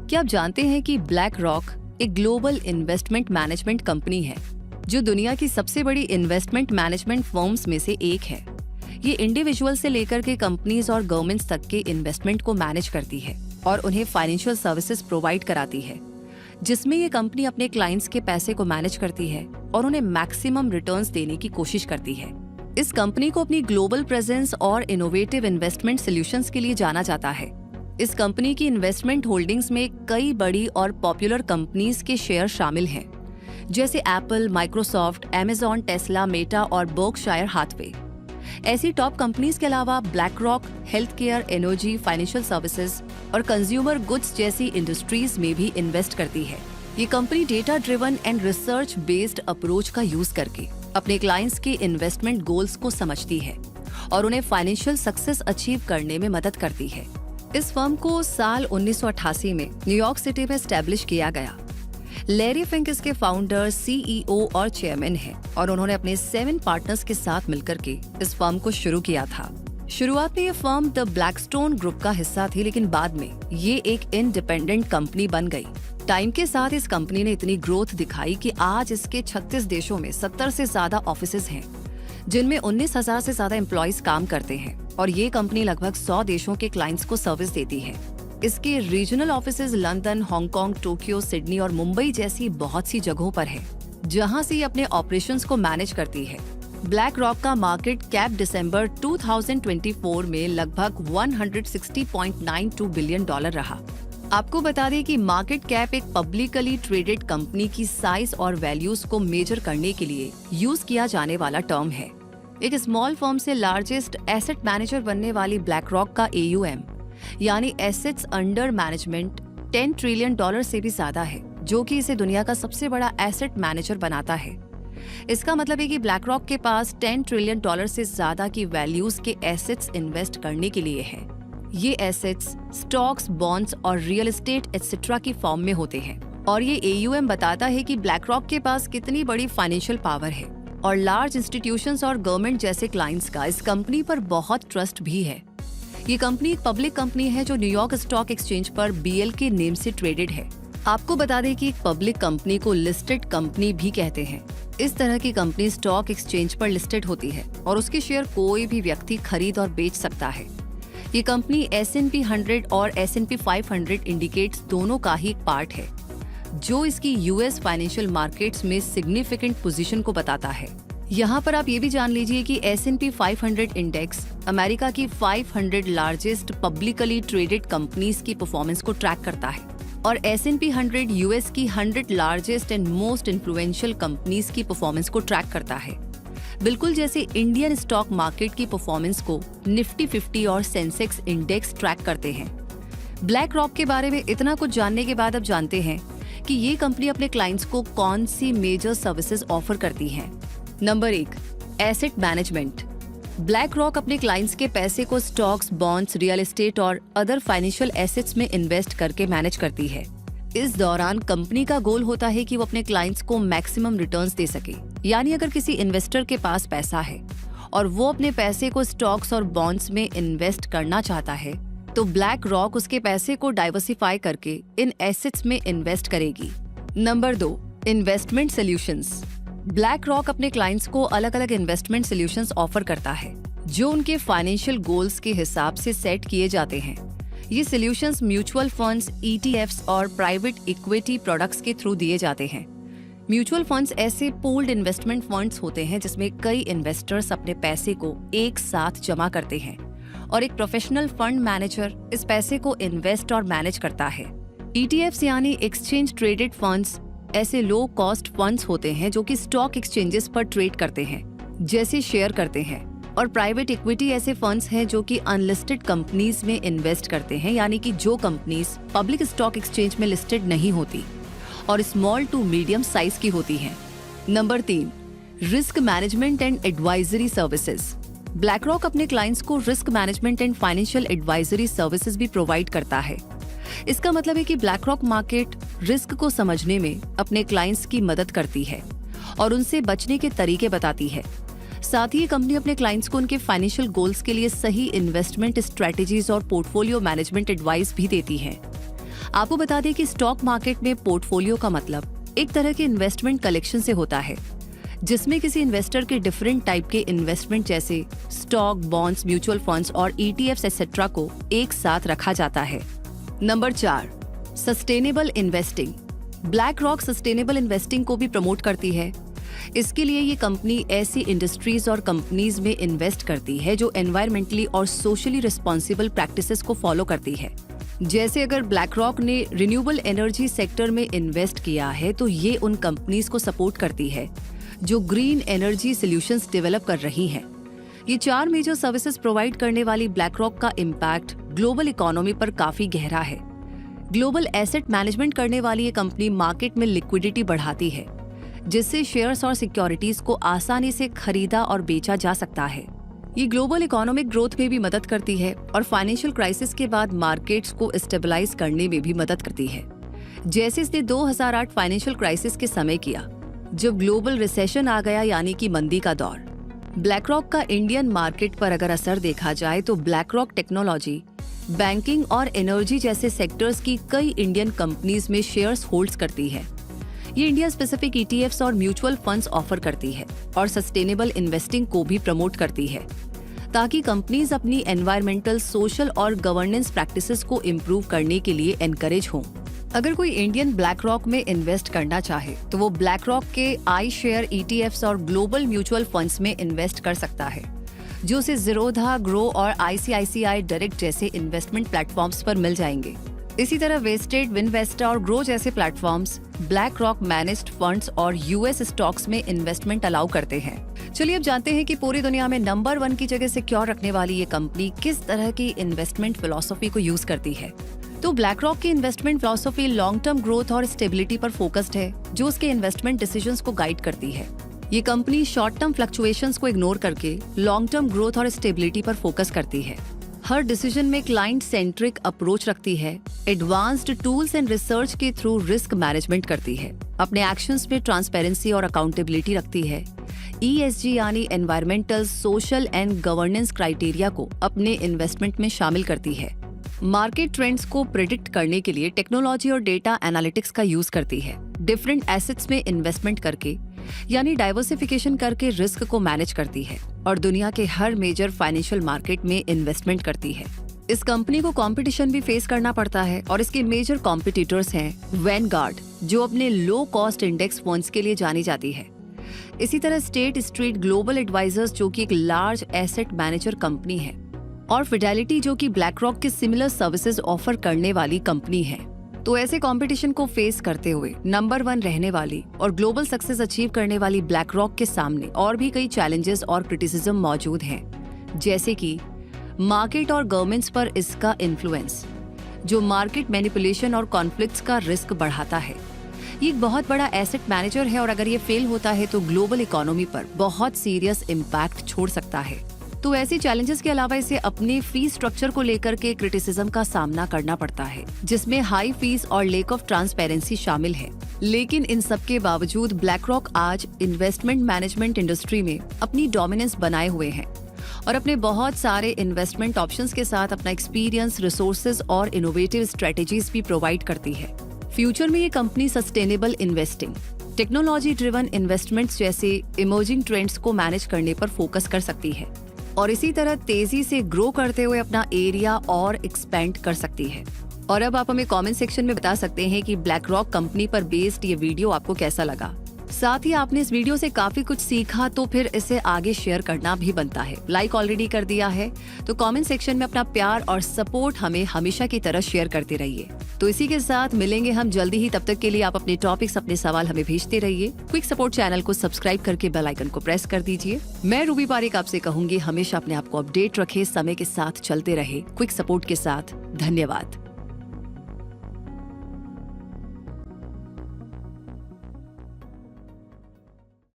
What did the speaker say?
क्या आप जानते हैं कि ब्लैक रॉक एक ग्लोबल इन्वेस्टमेंट मैनेजमेंट कंपनी है जो दुनिया की सबसे बड़ी इन्वेस्टमेंट मैनेजमेंट फर्म्स में से एक है। ये इंडिविजुअल से लेकर के कंपनीज और गवर्नमेंट्स तक के इन्वेस्टमेंट को मैनेज करती है और उन्हें फाइनेंशियल सर्विसेज प्रोवाइड कराती है, जिसमें ये कंपनी अपने क्लाइंट्स के पैसे को मैनेज करती है और उन्हें मैक्सिमम रिटर्न्स देने की कोशिश करती है। इस कंपनी को अपनी ग्लोबल प्रेजेंस और इनोवेटिव इन्वेस्टमेंट सॉल्यूशंस के लिए जाना जाता है। इस कंपनी की इन्वेस्टमेंट होल्डिंग्स में कई बड़ी और पॉपुलर कंपनीज के शेयर शामिल हैं, जैसे Apple, Microsoft, Amazon, Tesla, Meta और बर्कशायर हाथवे। ऐसी टॉप कंपनीज के अलावा black rock health care, energy, financial services और कंज्यूमर गुड्स जैसी इंडस्ट्रीज में भी इन्वेस्ट करती है। ये company data driven and research based approach का यूज करके अपने क्लाइंट्स के इन्वेस्टमेंट गोल्स को समझती है और उन्हें फाइनेंशियल सक्सेस अचीव करने में मदद करती है। इस फर्म को साल 1988 में न्यूयॉर्क सिटी में एस्टैब्लिश किया गया। लैरी फिंक इसके फाउंडर, सीईओ और चेयरमैन हैं और उन्होंने अपने 7 पार्टनर्स के साथ मिलकर के इस फर्म को शुरू किया था। शुरुआत में ये फर्म द ब्लैकस्टोन ग्रुप का हिस्सा थी, लेकिन बाद में ये एक इंडिपेंडेंट कंपनी बन गई। टाइम के साथ इस कंपनी ने इतनी ग्रोथ दिखाई कि आज इसके 36 देशों में 70 से ज्यादा ऑफिसेज हैं, जिनमें 19,000 से ज्यादा एम्प्लॉइज काम करते हैं और ये कंपनी लगभग 100 देशों के क्लाइंट्स को सर्विस देती है। इसके regional offices London, Hong Kong, Tokyo, Sydney और मुंबई जैसी बहुत सी जगहों पर है, जहां से ये अपने ऑपरेशंस को मैनेज करती है। ब्लैक रॉक का मार्केट कैप दिसंबर 2024 में लगभग $160.92 बिलियन रहा। आपको बता दें कि मार्केट कैप एक पब्लिकली ट्रेडेड कंपनी की साइज और वैल्यूज को मेजर करने के लिए यूज किया जाने वाला टर्म है। एक स्मॉल फर्म से लार्जेस्ट एसेट मैनेजर बनने वाली ब्लैक रॉक का AUM यानी एसेट्स अंडर मैनेजमेंट $10 ट्रिलियन से भी ज्यादा है, जो कि इसे दुनिया का सबसे बड़ा एसेट मैनेजर बनाता है। इसका मतलब है कि ब्लैक रॉक के पास $10 ट्रिलियन से ज्यादा की वैल्यूज के एसेट्स इन्वेस्ट करने के लिए है। ये एसेट्स स्टॉक्स, बॉन्ड्स और रियल एस्टेट एटसेट्रा की फॉर्म में होते हैं और ये AUM बताता है कि ब्लैक रॉक के पास कितनी बड़ी फाइनेंशियल पावर है और लार्ज इंस्टीट्यूशंस और गवर्नमेंट जैसे क्लाइंट्स का इस कंपनी पर बहुत ट्रस्ट भी है। ये कंपनी एक पब्लिक कंपनी है जो न्यूयॉर्क स्टॉक एक्सचेंज पर BL के नेम से ट्रेडेड है। आपको बता दें कि एक पब्लिक कंपनी को लिस्टेड कंपनी भी कहते हैं। इस तरह की कंपनी स्टॉक एक्सचेंज पर लिस्टेड होती है और उसके शेयर कोई भी व्यक्ति खरीद और बेच सकता है। ये कंपनी S&P 100 और S&P 500 इंडिकेट्स दोनों का ही एक पार्ट है, जो इसकी US फाइनेंशियल मार्केट्स में सिग्निफिकेंट पोजीशन को बताता है। यहाँ पर आप ये भी जान लीजिए कि S&P 500 इंडेक्स अमेरिका की 500 लार्जेस्ट पब्लिकली ट्रेडेड कंपनीज की परफॉर्मेंस को ट्रैक करता है और S&P 100 US की 100 largest and most influential companies की परफॉर्मेंस को ट्रैक करता है, बिल्कुल जैसे इंडियन स्टॉक मार्केट की परफॉर्मेंस को निफ्टी 50 और सेंसेक्स इंडेक्स ट्रैक करते हैं। ब्लैक रॉक के बारे में इतना कुछ जानने के बाद अब जानते हैं कि ये कंपनी अपने क्लाइंट्स को कौन सी मेजर सर्विसेज ऑफर करती है। Number 1, asset management. Black rock अपने क्लाइंट्स के पैसे को स्टॉक्स, बॉन्ड्स, रियल एस्टेट और अदर फाइनेंशियल एसेट्स में इन्वेस्ट करके मैनेज करती है। इस दौरान कंपनी का गोल होता है कि वो अपने क्लाइंट्स को मैक्सिमम रिटर्न्स दे सके। यानी अगर किसी इन्वेस्टर के पास पैसा है और वो अपने पैसे को स्टॉक्स और बॉन्ड्स में इन्वेस्ट करना चाहता है, तो ब्लैक रॉक उसके पैसे को डाइवर्सिफाई करके इन एसेट्स में इन्वेस्ट करेगी। Number 2, investment solutions. Black rock अपने क्लाइंट्स को अलग अलग इन्वेस्टमेंट सॉल्यूशंस ऑफर करता है, जो उनके फाइनेंशियल गोल्स के हिसाब से सेट किए जाते हैं। ये सॉल्यूशंस म्यूचुअल फंड्स, ETFs और प्राइवेट इक्विटी प्रोडक्ट्स के थ्रू दिए जाते हैं। म्यूचुअल फंड्स ऐसे पूल्ड इन्वेस्टमेंट फंड्स होते हैं जिसमें कई इन्वेस्टर्स अपने पैसे को एक साथ जमा करते हैं और एक प्रोफेशनल फंड मैनेजर इस पैसे को इन्वेस्ट और मैनेज करता है। ETFs यानी एक्सचेंज ट्रेडेड फंड्स ऐसे लो कॉस्ट फंड्स होते हैं जो कि स्टॉक एक्सचेंजेस पर ट्रेड करते हैं, जैसे शेयर करते हैं। और प्राइवेट इक्विटी ऐसे फंड्स हैं जो कि अनलिस्टेड कंपनीज में इन्वेस्ट करते हैं, यानी कि जो कंपनीज पब्लिक स्टॉक एक्सचेंज में लिस्टेड नहीं होती और स्मॉल टू मीडियम साइज की होती हैं। Number 3, risk management and advisory services. Black rock अपने क्लाइंट्स को risk management and financial advisory services भी प्रोवाइड करता है। इसका मतलब है कि ब्लैक रॉक मार्केट रिस्क को समझने में अपने क्लाइंट्स की मदद करती है और उनसे बचने के तरीके बताती है। साथ ही ये कंपनी अपने क्लाइंट्स को उनके फाइनेंशियल गोल्स के लिए सही इन्वेस्टमेंट स्ट्रेटेजीज और पोर्टफोलियो मैनेजमेंट एडवाइस भी देती है। आपको बता दें कि स्टॉक मार्केट में पोर्टफोलियो का मतलब एक तरह के इन्वेस्टमेंट कलेक्शन से होता है, जिसमें किसी इन्वेस्टर के डिफरेंट टाइप के इन्वेस्टमेंट जैसे स्टॉक, बॉन्ड्स, म्यूचुअल फंड्स और ETFs एक्सेट्रा को एक साथ रखा जाता है। Number 4, sustainable investing. Black rock sustainable investing को भी प्रमोट करती है। इसके लिए ये कंपनी ऐसी इंडस्ट्रीज और कंपनीज में इन्वेस्ट करती है जो एनवायरमेंटली और सोशली रिस्पॉन्सिबल प्रैक्टिसेस को फॉलो करती है। जैसे अगर ब्लैक रॉक ने रिन्यूएबल एनर्जी सेक्टर में इन्वेस्ट किया है तो ये उन कंपनीज को सपोर्ट करती है जो ग्रीन एनर्जी सॉल्यूशंस डेवलप कर रही हैं। ये 4 मेजर सर्विसेज प्रोवाइड करने वाली ब्लैक रॉक का इम्पैक्ट ग्लोबल इकोनॉमी पर काफी गहरा है। ग्लोबल एसेट मैनेजमेंट करने वाली ये कंपनी मार्केट में लिक्विडिटी बढ़ाती है, जिससे शेयर्स और सिक्योरिटीज को आसानी से खरीदा और बेचा जा सकता है। ये ग्लोबल इकोनॉमिक ग्रोथ में भी मदद करती है और फाइनेंशियल क्राइसिस के बाद मार्केट्स को स्टेबलाइज करने में भी मदद करती है, जैसे इसने 2008 फाइनेंशियल क्राइसिस के समय किया, जब ग्लोबल रिसेशन आ गया, यानी कि मंदी का दौर। ब्लैक रॉक का इंडियन मार्केट पर अगर असर देखा जाए तो ब्लैक रॉक टेक्नोलॉजी, बैंकिंग और एनर्जी जैसे सेक्टर्स की कई इंडियन कंपनीज में शेयर्स होल्ड्स करती है। ये इंडिया स्पेसिफिक ETFs और म्यूचुअल फंड्स ऑफर करती है और सस्टेनेबल इन्वेस्टिंग को भी प्रमोट करती है, ताकि कंपनीज अपनी एनवायरमेंटल, सोशल और गवर्नेंस प्रैक्टिसेस को इम्प्रूव करने के लिए एनकरेज हों। अगर कोई इंडियन ब्लैक रॉक में इन्वेस्ट करना चाहे तो वो ब्लैक रॉक के iShare ETFs और ग्लोबल म्यूचुअल फंड्स में इन्वेस्ट कर सकता है, जो उसे ज़ीरोधा, ग्रो और ICICI डायरेक्ट जैसे इन्वेस्टमेंट प्लेटफॉर्म्स पर मिल जाएंगे। इसी तरह वेस्टेड, विनवेस्टा और ग्रो जैसे platforms black rock managed funds और US स्टॉक्स में इन्वेस्टमेंट अलाउ करते हैं। चलिए अब जानते हैं कि पूरी दुनिया में नंबर 1 की जगह सिक्योर रखने वाली ये कंपनी किस तरह की इन्वेस्टमेंट फिलॉसफी को यूज करती है। तो ब्लैक रॉक की investment philosophy long term growth और स्टेबिलिटी पर फोकस्ड है, जो उसके इन्वेस्टमेंट डिसीजंस को गाइड करती है। ये कंपनी शॉर्ट टर्म फ्लक्चुएशंस को इग्नोर करके लॉन्ग टर्म ग्रोथ और स्टेबिलिटी पर फोकस करती है। हर डिसीजन में क्लाइंट सेंट्रिक अप्रोच रखती है, एडवांस्ड टूल्स एंड रिसर्च के थ्रू रिस्क मैनेजमेंट करती है, अपने एक्शंस में ट्रांसपेरेंसी और अकाउंटेबिलिटी रखती है, ESG यानी environmental, social and governance criteria को अपने इन्वेस्टमेंट में शामिल करती है, मार्केट ट्रेंड्स को प्रिडिक्ट करने के लिए टेक्नोलॉजी और डेटा एनालिटिक्स का यूज करती है, डिफरेंट एसेट्स में इन्वेस्टमेंट करके यानी डाइवर्सिफिकेशन करके रिस्क को मैनेज करती है और दुनिया के हर मेजर फाइनेंशियल मार्केट में इन्वेस्टमेंट करती है। इस कंपनी को कंपटीशन भी फेस करना पड़ता है और इसके मेजर कॉम्पिटिटर्स हैं वैनगार्ड, जो अपने लो कॉस्ट इंडेक्स फंड्स के लिए जानी जाती है। इसी तरह स्टेट स्ट्रीट ग्लोबल एडवाइजर्स, जो कि एक लार्ज एसेट मैनेजर कंपनी है, और फिडेलिटी, जो कि ब्लैक रॉक के सिमिलर सर्विसेज ऑफर करने वाली कंपनी है। तो ऐसे कंपटीशन को फेस करते हुए नंबर 1 रहने वाली और ग्लोबल सक्सेस अचीव करने वाली ब्लैक रॉक के सामने और भी कई चैलेंजेस और क्रिटिसिज्म मौजूद हैं, जैसे कि मार्केट और गवर्नमेंट्स पर इसका इन्फ्लुएंस, जो मार्केट मैनिपुलेशन और कॉन्फ्लिक्ट्स का रिस्क बढ़ाता है। ये एक बहुत बड़ा एसेट मैनेजर है और अगर ये फेल होता है तो ग्लोबल इकोनॉमी पर बहुत सीरियस इम्पैक्ट छोड़ सकता है। तो ऐसे चैलेंजेस के अलावा इसे अपने फीस स्ट्रक्चर को लेकर के क्रिटिसिज्म का सामना करना पड़ता है, जिसमें हाई फीस और लेक ऑफ ट्रांसपेरेंसी शामिल है। लेकिन इन सब के बावजूद ब्लैक रॉक आज इन्वेस्टमेंट मैनेजमेंट इंडस्ट्री में अपनी डोमिनेंस बनाए हुए हैं और अपने बहुत सारे इन्वेस्टमेंट ऑप्शंस के साथ अपना एक्सपीरियंस, रिसोर्सेज और इनोवेटिव स्ट्रेटेजीज भी प्रोवाइड करती है। फ्यूचर में ये company sustainable investing, technology driven investments जैसे इमर्जिंग ट्रेंड्स को मैनेज करने पर फोकस कर सकती है और इसी तरह तेजी से ग्रो करते हुए अपना एरिया और एक्सपेंड कर सकती है। और अब आप हमें कमेंट सेक्शन में बता सकते हैं कि ब्लैक रॉक कंपनी पर बेस्ड ये वीडियो आपको कैसा लगा। साथ ही आपने इस वीडियो से काफी कुछ सीखा तो फिर इसे आगे शेयर करना भी बनता है। लाइक ऑलरेडी कर दिया है तो कमेंट सेक्शन में अपना प्यार और सपोर्ट हमें हमेशा की तरह शेयर करते रहिए। तो इसी के साथ मिलेंगे हम जल्दी ही, तब तक के लिए आप अपने टॉपिक्स, अपने सवाल हमें भेजते रहिए। क्विक सपोर्ट चैनल को सब्सक्राइब करके बेल आइकन को प्रेस कर दीजिए। मैं रूबी पारिक आपसे कहूंगी हमेशा अपने आप को अपडेट रखे, समय के साथ चलते रहे क्विक सपोर्ट के साथ। धन्यवाद।